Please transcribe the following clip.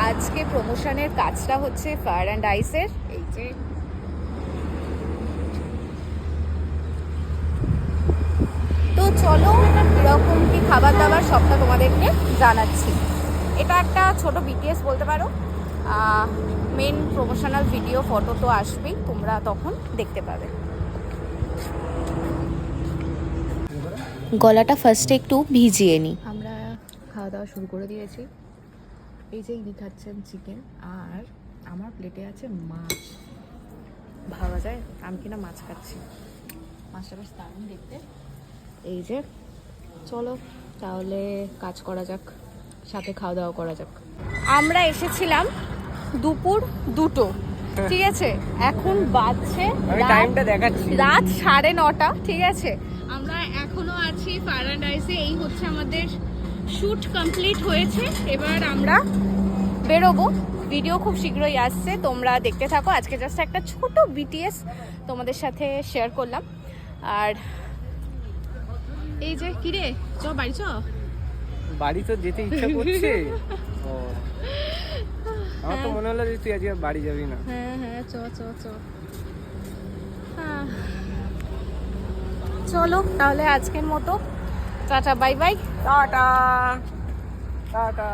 আজকে প্রমোশনের কাজটা হচ্ছে ফায়ার অ্যান্ড আইসের। এই যে তো চলো এরকম কি খাবার দাবার সবটা তোমাদেরকে জানাচ্ছি। এটা একটা ছোট বিটিএস বলতে পারো। মেন প্রমোশনাল ভিডিও ফটো তো আসবেই, তোমরা তখন দেখতে পাবে। গলাটা ফার্স্টে একটু ভিজিয়ে নিই। আমরা খাওয়া দাওয়া শুরু করে দিয়েছি। এই যে ইনি খাচ্ছেন চিকেন, আর আমার প্লেটে আছে মাছ। ভাবা যায় আমি কিনা মাছ খাচ্ছি। মাছটা বেশ দারুণ দেখতে। এই যে চলো তাহলে কাজ করা যাক, সাথে খাওয়া দাওয়া করা যাক। আমরা এসেছিলাম দুপুর 2টো, ঠিক আছে? এখন বাজছে টাইমটা দেখাচ্ছি রাত 9:30, ঠিক আছে? আমরা এখনো আছি ফায়ার অ্যান্ড আইসে। এই হচ্ছে আমাদের শুট কমপ্লিট হয়েছে, এবার আমরা বেরোবো। ভিডিও খুব শীঘ্রই আসছে, তোমরা দেখতে থাকো। আজকে জাস্ট একটা ছোট বিটিএস তোমাদের সাথে শেয়ার করলাম। আর এই যে কিরে, চ বাড়ি চ। বাড়ি তো যেতে ইচ্ছা করছে। আমার তো মনে হলো যে তুই আজকে বাড়ি যাবি না। হ্যাঁ হ্যাঁ, চ চ চ। চলো তাহলে আজকের মতো tata bye bye. Tata tata.